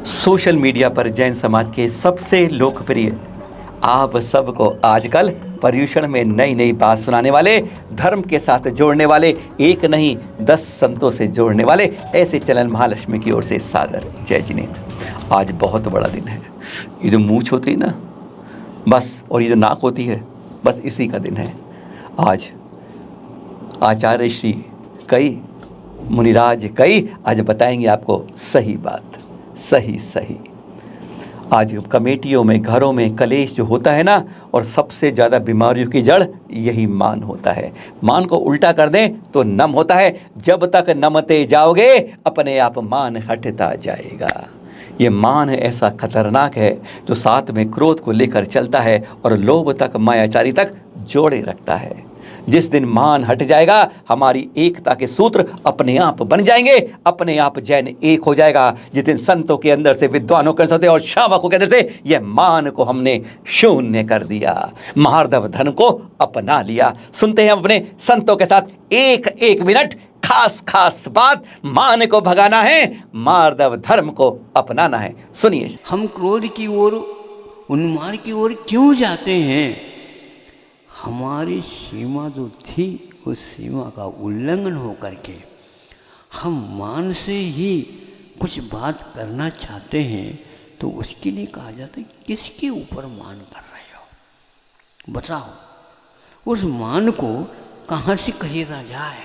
Social media पर जैन समाज के सबसे लोकप्रिय, आप सबको आजकल पर्युषण में नई नई बात सुनाने वाले, धर्म के साथ जोड़ने वाले, एक नहीं 10 संतों से जोड़ने वाले ऐसे चैनल महालक्ष्मी की ओर से सादर जय जिनेन्द्र। आज बहुत बड़ा दिन है। ये जो मूंछ होती है ना बस, और ये जो नाक होती है बस, इसी का दिन है आज। आचार्य श्री कई, मुनिराज कई आज बताएंगे आपको सही बात, सही। आज कमेटियों में, घरों में कलेश जो होता है ना, और सबसे ज़्यादा बीमारियों की जड़ यही मान होता है। मान को उल्टा कर दें तो नम होता है। जब तक नमते जाओगे अपने आप मान हटता जाएगा। ये मान ऐसा खतरनाक है जो साथ में क्रोध को लेकर चलता है और लोभ तक, मायाचारी तक जोड़े रखता है। जिस दिन मान हट जाएगा, हमारी एकता के सूत्र अपने आप बन जाएंगे, अपने आप जैन एक हो जाएगा। जिस दिन संतों के अंदर से, विद्वानों के अंदर से और शावकों के अंदर से यह मान को हमने शून्य कर दिया, मार्दव धर्म को अपना लिया। सुनते हैं हम अपने संतों के साथ एक मिनट खास बात। मान को भगाना है, मार्दव धर्म को अपनाना है। सुनिए। हम क्रोध की ओर, उन्माद की ओर क्यों जाते हैं? हमारी सीमा जो थी उस सीमा का उल्लंघन हो करके हम मान से ही कुछ बात करना चाहते हैं, तो उसके लिए कहा जाता है किसके ऊपर मान कर रहे हो? बताओ, उस मान को कहाँ से खरीदा जाए,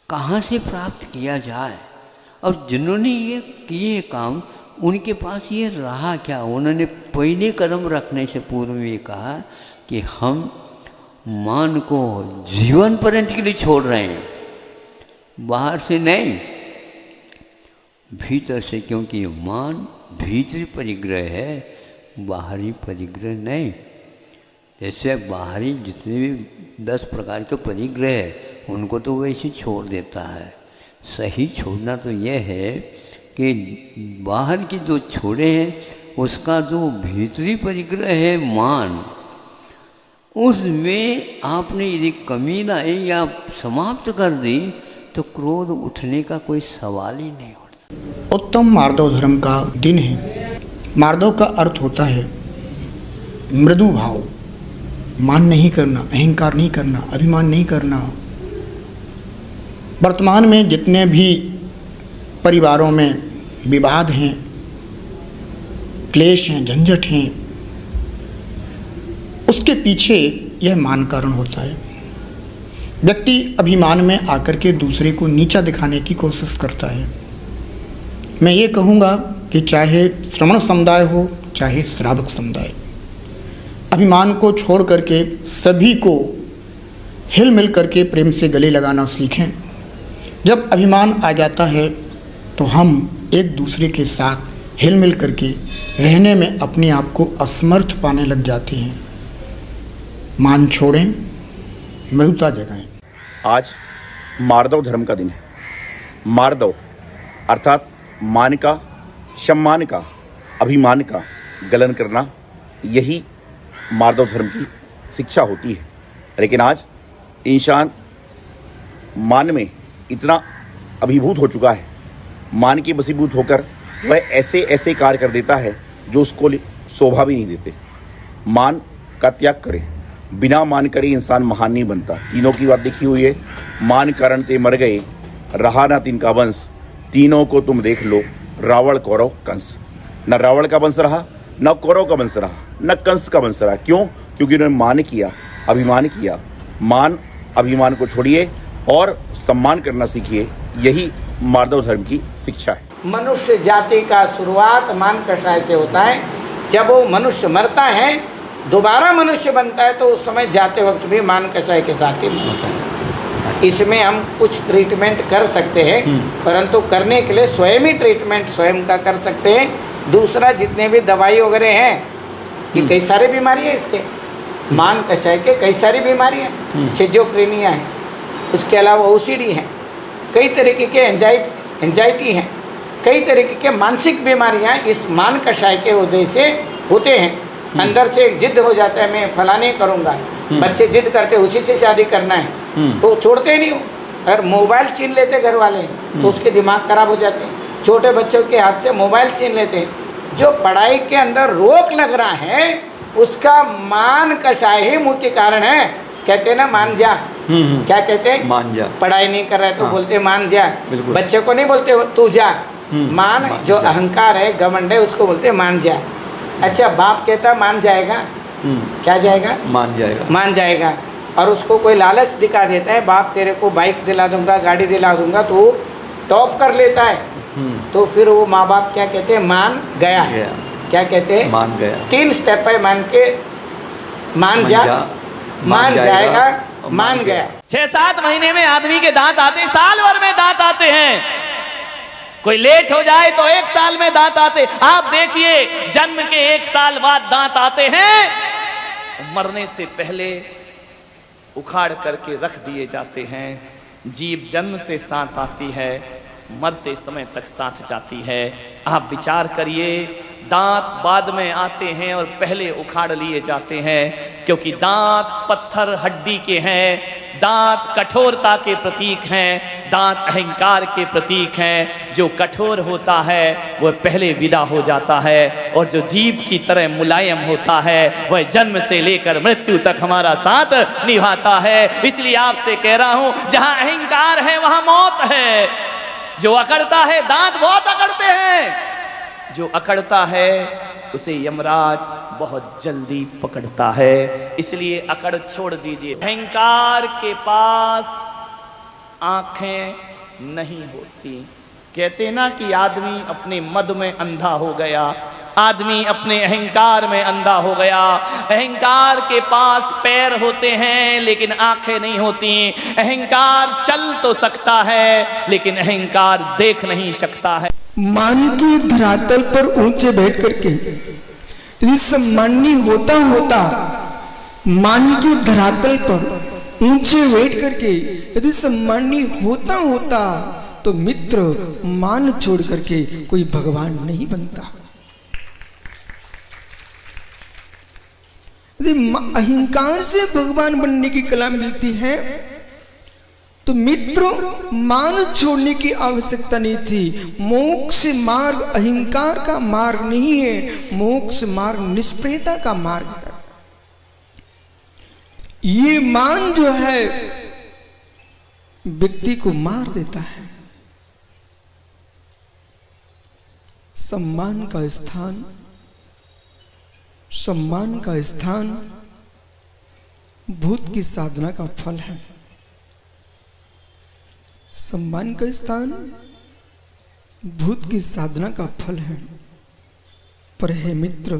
कहाँ से प्राप्त किया जाए? और जिन्होंने ये किए काम, उनके पास ये रहा क्या? उन्होंने पहले कदम रखने से पूर्व ये कहा कि हम मान को जीवन पर्यंत के लिए छोड़ रहे हैं, बाहर से नहीं, भीतर से। क्योंकि मान भीतरी परिग्रह है, बाहरी परिग्रह नहीं। जैसे बाहरी जितने भी 10 प्रकार के परिग्रह है उनको तो वैसे छोड़ देता है। सही छोड़ना तो यह है कि बाहर की जो छोड़े हैं, उसका जो भीतरी परिग्रह है मान, उसमें आपने यदि कमी लाई या समाप्त कर दी तो क्रोध उठने का कोई सवाल ही नहीं उठता। उत्तम मार्दव धर्म का दिन है। मार्दव का अर्थ होता है मृदु भाव, मान नहीं करना, अहंकार नहीं करना, अभिमान नहीं करना। वर्तमान में जितने भी परिवारों में विवाद हैं, क्लेश हैं, झंझट हैं, उसके पीछे यह मान कारण होता है। व्यक्ति अभिमान में आकर के दूसरे को नीचा दिखाने की कोशिश करता है। मैं ये कहूँगा कि चाहे श्रमण समुदाय हो, चाहे श्रावक समुदाय, अभिमान को छोड़ करके सभी को हिल मिल करके प्रेम से गले लगाना सीखें। जब अभिमान आ जाता है तो हम एक दूसरे के साथ हिल मिल करके रहने में अपने आप को असमर्थ पाने लग जाते हैं। मान छोड़ें, मृदुता जगाएं। आज मार्दव धर्म का दिन है। मार्दव अर्थात मान का, सम्मान का, अभिमान का गलन करना, यही मार्दव धर्म की शिक्षा होती है। लेकिन आज इंसान मान में इतना अभिभूत हो चुका है, मान के वशीभूत होकर वह ऐसे कार्य कर देता है जो उसको शोभा भी नहीं देते। मान का त्याग करें, बिना मान करे इंसान महान नहीं बनता। तीनों की बात देखी हुई है। मान कारण ते मर गए, रहा ना तिनका वंश, तीनों को तुम देख लो, रावण, कौरव, कंस। न रावण का वंश रहा, न कौरव का वंश रहा, न कंस का वंश रहा। क्यों? क्योंकि उन्होंने मान किया, अभिमान किया। मान, अभिमान को छोड़िए और सम्मान करना सीखिए। यही मार्दव धर्म की शिक्षा है। मनुष्य जाति का शुरुआत मान कषाय से होता है। जब वो मनुष्य मरता है, दोबारा मनुष्य बनता है, तो उस समय जाते वक्त भी मान कषाय के साथ ही होता है। इसमें हम कुछ ट्रीटमेंट कर सकते हैं, परंतु करने के लिए स्वयं ही ट्रीटमेंट स्वयं का कर सकते हैं। दूसरा, जितने भी दवाई वगैरह हैं, ये कई सारी बीमारी है इसके, मान कषाय के कई सारी बीमारियाँ, सिजोफ्रेनिया है, उसके अलावा ओसीडी है, कई तरीके के एंजाइटी हैं, कई तरीके के मानसिक बीमारियाँ इस मान कषाय के वजह से होते हैं। अंदर से एक जिद हो जाता है, मैं फलाने करूँगा। बच्चे जिद करते उसी से शादी करना है, तो छोड़ते नहीं हो। अगर मोबाइल छीन लेते घर वाले तो उसके दिमाग खराब हो जाते हैं। छोटे बच्चों के हाथ से मोबाइल छीन लेते हैं। जो पढ़ाई के अंदर रोक लग रहा है उसका मान कषाय ही मुख्य कारण है। कहते हैं ना मान जा, क्या कहते हैं, मान जा। पढ़ाई नहीं कर रहा है तो हाँ। बोलते मान जा। बिल्कुल। बच्चे को नहीं बोलते तू जा, मान जो जा। अहंकार है, घमंड है, उसको बोलते मान जा। अच्छा, बाप कहता मान जाएगा, क्या जाएगा, मान जाएगा। मान जाएगा। और उसको कोई लालच दिखा देता है, बाप तेरे को बाइक दिला दूंगा, गाड़ी दिला दूंगा, तो वो टॉप कर लेता है, तो फिर वो माँ बाप क्या कहते हैं, मान गया। क्या कहते हैं, मान गया। 3 स्टेप है मान के, मान जा, मान जाएगा, मान गया। 6-7 महीने में आदमी के दांत आते, साल भर में दांत आते हैं। कोई लेट हो जाए तो 1 साल में दांत आते। आप देखिए, जन्म के 1 साल बाद दांत आते हैं, मरने से पहले उखाड़ करके रख दिए जाते हैं। जीभ जन्म से साथ आती है, मरते समय तक साथ जाती है। आप विचार करिए, दांत बाद में आते हैं और पहले उखाड़ लिए जाते हैं, क्योंकि दांत पत्थर हड्डी के हैं, दांत कठोरता के प्रतीक हैं, दांत अहंकार के प्रतीक हैं। जो कठोर होता है वह पहले विदा हो जाता है, और जो जीभ की तरह मुलायम होता है वह जन्म से लेकर मृत्यु तक हमारा साथ निभाता है। इसलिए आपसे कह रहा हूं, जहां अहंकार है वहां मौत है। जो अकड़ता है, दांत बहुत अकड़ते हैं, जो अकड़ता है उसे यमराज बहुत जल्दी पकड़ता है। इसलिए अकड़ छोड़ दीजिए। अहंकार के पास आंखें नहीं होती। कहते ना कि आदमी अपने मद में अंधा हो गया, आदमी अपने अहंकार में अंधा हो गया। अहंकार के पास पैर होते हैं लेकिन आंखें नहीं होती। अहंकार चल तो सकता है लेकिन अहंकार देख नहीं सकता है। मान की धरातल पर ऊंचे बैठ करके यदि सम्माननीय होता होता, मान की धरातल पर ऊंचे बैठ करके यदि सम्माननीय होता होता, तो मित्र मान छोड़ करके कोई भगवान नहीं बनता। यदि अहंकार से भगवान बनने की कला मिलती है तो मित्रों मान छोड़ने की आवश्यकता नहीं थी। मोक्ष मार्ग अहंकार का मार्ग नहीं है, मोक्ष मार्ग निष्प्रियता का मार्ग है। ये मान जो है व्यक्ति को मार देता है। सम्मान का स्थान, सम्मान का स्थान भूत की साधना का फल है। सम्मान का स्थान भूत की साधना का फल है। पर हे मित्र,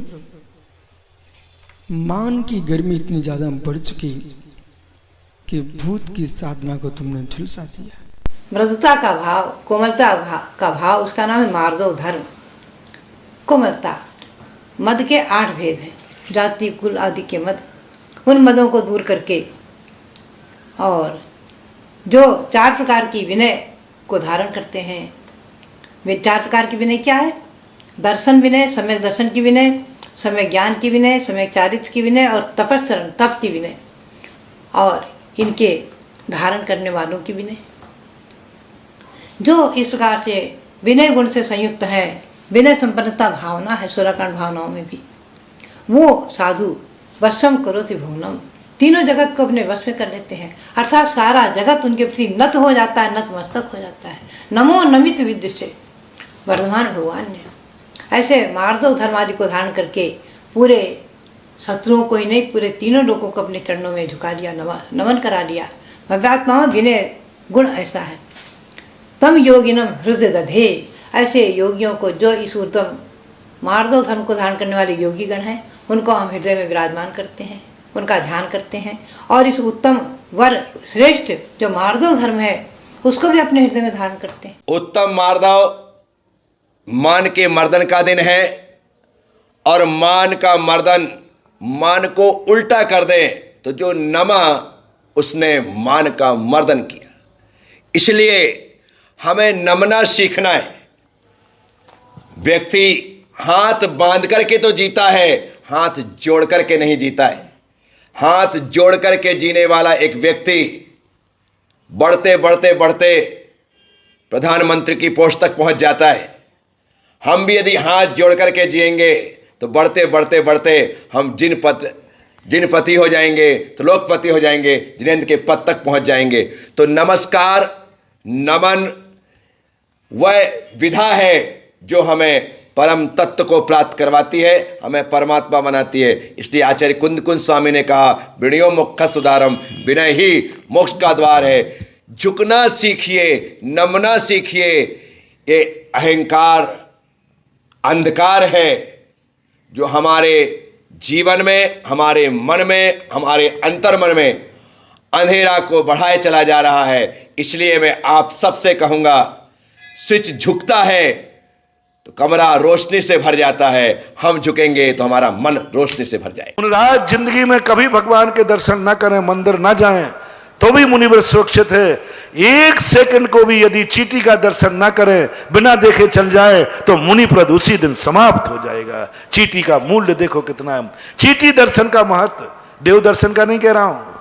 मान की गर्मी इतनी ज्यादा बढ़ चुकी कि भूत की साधना को तुमने झुलसा दिया। मृदुता का भाव, कोमलता का भाव, उसका नाम है मार्दव धर्म। कोमलता, मद के 8 भेद हैं, जाति कुल आदि के मद। उन मदों को दूर करके और जो 4 प्रकार की विनय को धारण करते हैं। वे 4 प्रकार की विनय क्या है? दर्शन विनय, सम्यक दर्शन की विनय, सम्यक ज्ञान की विनय, सम्यक चारित्र की विनय और तपस्चरण तप की विनय, और इनके धारण करने वालों की विनय। जो इस प्रकार से विनय गुण से संयुक्त है, विनय संपन्नता भावना है 16 कांड भावनाओं में भी, वो साधु वशम करोति भुवनम, तीनों जगत को अपने वश में कर लेते हैं। अर्थात सारा जगत उनके प्रति नत हो जाता है, नतमस्तक हो जाता है। नमो नमित विद्य से वर्धमान भगवान ने ऐसे मार्दव धर्म आदि को धारण करके पूरे शत्रुओं को ही नहीं, पूरे तीनों लोगों को अपने चरणों में झुका लिया, नमन करा लिया। भव्यात्मा विनय गुण ऐसा है। तम योगिनम हृदय दधे, ऐसे योगियों को, जो इस उत्तम मार्दव धर्म को धारण करने वाले योगी गण हैं, उनको हम हृदय में विराजमान करते हैं, उनका ध्यान करते हैं, और इस उत्तम वर श्रेष्ठ जो मार्दव धर्म है उसको भी अपने हृदय में धारण करते हैं। उत्तम मार्दव मान के मर्दन का दिन है, और मान का मर्दन मान को उल्टा कर दे तो जो नमा उसने मान का मर्दन किया। इसलिए हमें नमना सीखना है। व्यक्ति हाथ बांध करके तो जीता है, हाथ जोड़ करके नहीं जीता है। हाथ जोड़ करके जीने वाला एक व्यक्ति बढ़ते बढ़ते बढ़ते प्रधानमंत्री की पोस्ट तक पहुंच जाता है। हम भी यदि हाथ जोड़ करके जिएंगे तो बढ़ते बढ़ते बढ़ते हम जिनपति हो जाएंगे, तो लोकपति हो जाएंगे, जिनेंद्र के पद तक पहुंच जाएंगे। तो नमस्कार, नमन वह विधा है जो हमें परम तत्व को प्राप्त करवाती है, हमें परमात्मा बनाती है। इसलिए आचार्य कुंद कुंज स्वामी ने कहा, विनयो मोक्ष सुधारम, विनय ही मोक्ष का द्वार है। झुकना सीखिए, नमना सीखिए। ये अहंकार अंधकार है जो हमारे जीवन में, हमारे मन में, हमारे अंतर्मन में अंधेरा को बढ़ाए चला जा रहा है। इसलिए मैं आप सबसे कहूँगा, स्विच झुकता है तो कमरा रोशनी से भर जाता है, हम झुकेंगे तो हमारा मन रोशनी से भर जाए। रात जिंदगी में कभी भगवान के दर्शन न करें, मंदिर न जाएं, तो भी मुनिवर सुरक्षित है। एक सेकंड को भी यदि चींटी का दर्शन न करें, बिना देखे चल जाए, तो मुनिप्रद उसी दिन समाप्त हो जाएगा। चींटी का मूल्य देखो कितना है। चींटी दर्शन का महत्व, देव दर्शन का नहीं कह रहा हूं,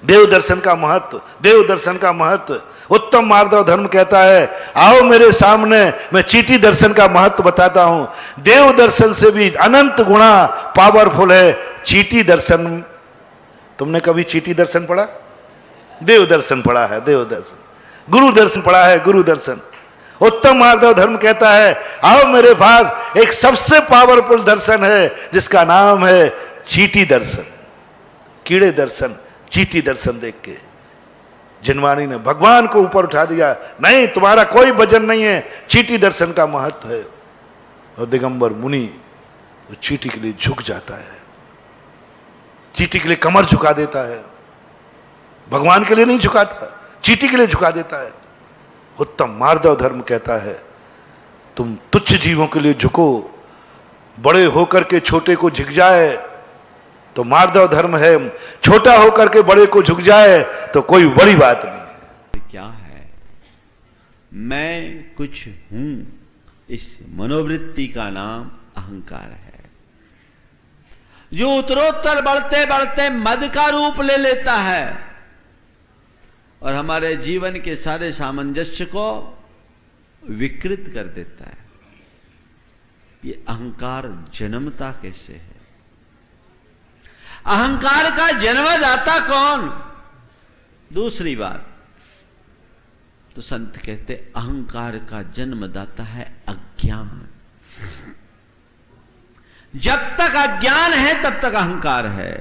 देव दर्शन का महत्व, देव दर्शन का महत्व। उत्तम मार्दव धर्म कहता है, आओ मेरे सामने, मैं चींटी दर्शन का महत्व बताता हूं। देव दर्शन से भी अनंत गुणा पावरफुल है चींटी दर्शन। तुमने कभी चींटी दर्शन पढ़ा? देव दर्शन पढ़ा है, देव दर्शन। गुरु दर्शन पढ़ा है, गुरु दर्शन। उत्तम मार्दव धर्म कहता है, आओ मेरे पास एक सबसे पावरफुल दर्शन है जिसका नाम है चींटी दर्शन। कीड़े दर्शन, चींटी दर्शन देख के जिनवानी ने भगवान को ऊपर उठा दिया। नहीं, तुम्हारा कोई वजन नहीं है, चींटी दर्शन का महत्व है। और दिगंबर मुनि वो चींटी के लिए झुक जाता है, चींटी के लिए कमर झुका देता है। भगवान के लिए नहीं झुकाता, चींटी के लिए झुका देता है। उत्तम मार्दव धर्म कहता है, तुम तुच्छ जीवों के लिए झुको, बड़े होकर के छोटे को झुक जाए तो मार्दव धर्म है। छोटा होकर के बड़े को झुक जाए तो कोई बड़ी बात नहीं है। क्या है मैं कुछ हूं, इस मनोवृत्ति का नाम अहंकार है, जो उत्तरोत्तर बढ़ते बढ़ते मद का रूप ले लेता है और हमारे जीवन के सारे सामंजस्य को विकृत कर देता है। ये अहंकार जन्मता कैसे है? अहंकार का जन्मदाता कौन? दूसरी बात तो संत कहते, अहंकार का जन्मदाता है अज्ञान। जब तक अज्ञान है तब तक अहंकार है।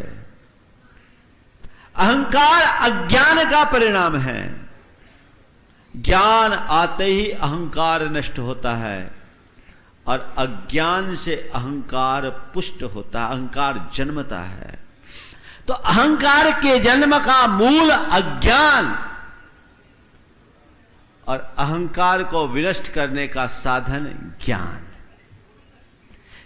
अहंकार अज्ञान का परिणाम है। ज्ञान आते ही अहंकार नष्ट होता है और अज्ञान से अहंकार पुष्ट होता है, अहंकार जन्मता है। तो अहंकार के जन्म का मूल अज्ञान और अहंकार को विनष्ट करने का साधन ज्ञान।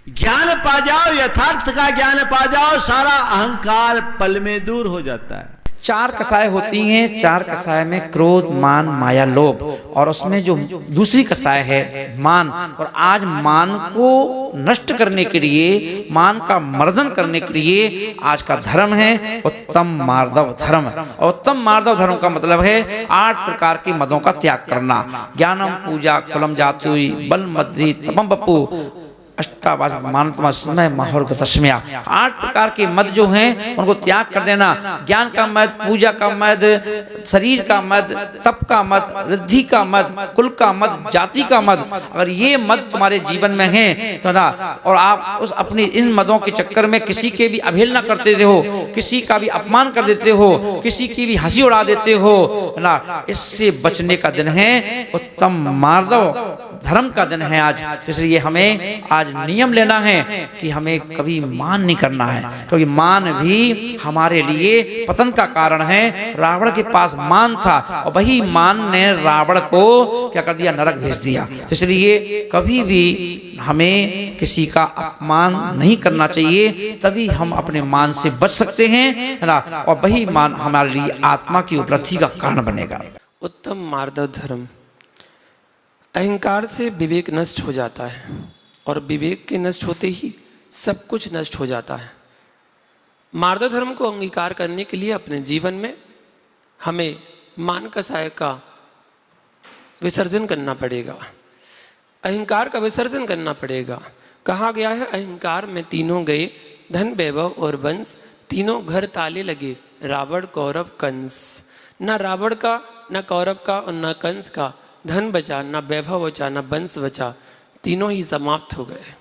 ज्ञान पा जाओ, यथार्थ का ज्ञान पा जाओ, सारा अहंकार पल में दूर हो जाता है। चार कसाय होती हैं, चार कसाय में क्रोध, मान, माया, लोभ, और उसमें जो दूसरी कसाय है मान। और आज मान को नष्ट करने के लिए, मान का मर्दन करने के लिए आज का धर्म है उत्तम मार्दव धर्म। और उत्तम मार्दव धर्म का मतलब है 8 प्रकार के मदों का त्याग करना। ज्ञानम, पूजा, कुलम, जातुई, बल, मद्री, तपम, बपू, अष्टावास, मानतमा, समय, माहौर, दशम्या। 8 प्रकार के मद जो हैं उनको त्याग कर देना। ज्ञान का मद, पूजा का मद, शरीर का मद, तप का मद, रिद्धि का मद, कुल का मद, जाति का मद। अगर ये मद तुम्हारे जीवन में हैं तो ना, और आप उस अपनी इन मदों के चक्कर में किसी के भी अवहेलना करते हो, किसी का भी अपमान कर देते हो, किसी की भी हंसी उड़ा देते हो ना, इससे बचने का दिन है उत्तम मार्दव धर्म का दिन है आज। इसलिए हमें आज नियम लेना है कि हमें कभी मान नहीं करना है, क्योंकि मान भी हमारे लिए पतन का कारण है। रावण के पास मान था और वही मान ने रावण को क्या कर दिया? नरक भेज दिया। इसलिए कभी भी हमें किसी का अपमान नहीं करना चाहिए, तभी हम अपने मान से बच सकते हैं, है ना। और वही मान हमारे लिए आत्मा की उपलब्धि का कारण बनेगा। उत्तम मार्दव धर्म। अहंकार से विवेक नष्ट हो जाता है और विवेक के नष्ट होते ही सब कुछ नष्ट हो जाता है। मार्दव धर्म को अंगीकार करने के लिए अपने जीवन में हमें मान कसाय का विसर्जन करना पड़ेगा। अहंकार का विसर्जन करना पड़ेगा। कहा गया है अहंकार में तीनों गए, धन वैभव और वंश, तीनों घर ताले लगे, रावण कौरव कंस। न रावण का, न कौरव का और न कंस का धन बचा, न वैभव बचा, न वंश बचा, तीनों ही समाप्त हो गए।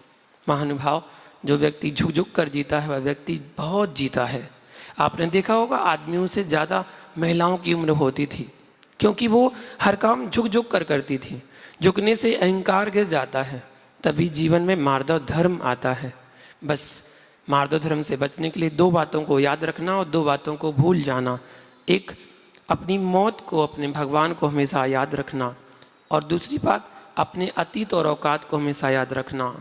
महानुभाव, जो व्यक्ति झुक झुक कर जीता है वह व्यक्ति बहुत जीता है। आपने देखा होगा आदमियों से ज़्यादा महिलाओं की उम्र होती थी, क्योंकि वो हर काम झुक झुक कर करती थी। झुकने से अहंकार गिर जाता है, तभी जीवन में मार्दव धर्म आता है। बस मार्दव धर्म से बचने के लिए दो बातों को याद रखना और दो बातों को भूल जाना। एक, अपनी मौत को, अपने भगवान को हमेशा याद रखना, और दूसरी बात, अपने अतीत और औकात को हमेशा याद रखना।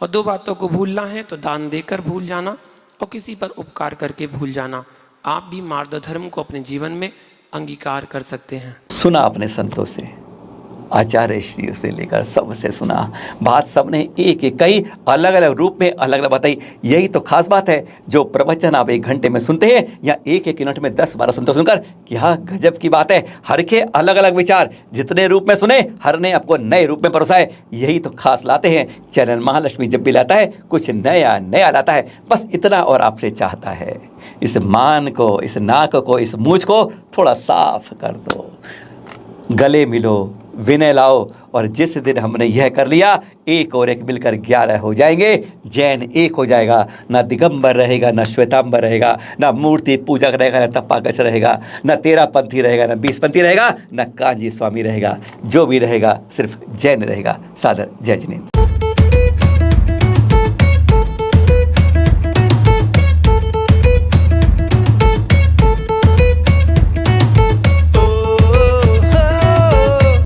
और दो बातों को भूलना है तो दान देकर भूल जाना और किसी पर उपकार करके भूल जाना। आप भी मार्दव धर्म को अपने जीवन में अंगीकार कर सकते हैं। सुना अपने संतों से, आचार्य श्री से लेकर सबसे सुना, बात सबने एक एक कई, अलग अलग रूप में अलग अलग बताई। यही तो खास बात है, जो प्रवचन आप 1 घंटे में सुनते हैं या एक एक मिनट में 10-12 संतों सुनकर, क्या गजब की बात है। हर के अलग अलग विचार, जितने रूप में सुने हर ने आपको नए रूप में परोसाए। यही तो खास लाते हैं चैनल महालक्ष्मी। जब भी लाता है कुछ नया नया लाता है, बस इतना और आपसे चाहता है। इस मान को, इस नाक को, इस मूंछ को थोड़ा साफ कर दो, गले मिलो, विनय लाओ। और जिस दिन हमने यह कर लिया, एक और एक मिलकर 11 हो जाएंगे। जैन एक हो जाएगा, ना दिगंबर रहेगा, ना श्वेतांबर रहेगा, ना मूर्ति पूजक रहेगा, ना तपागच रहेगा, ना 13 पंथी रहेगा, ना 20 पंथी रहेगा, ना कांजी स्वामी रहेगा। जो भी रहेगा सिर्फ जैन रहेगा। सादर जय जिनेंद्र।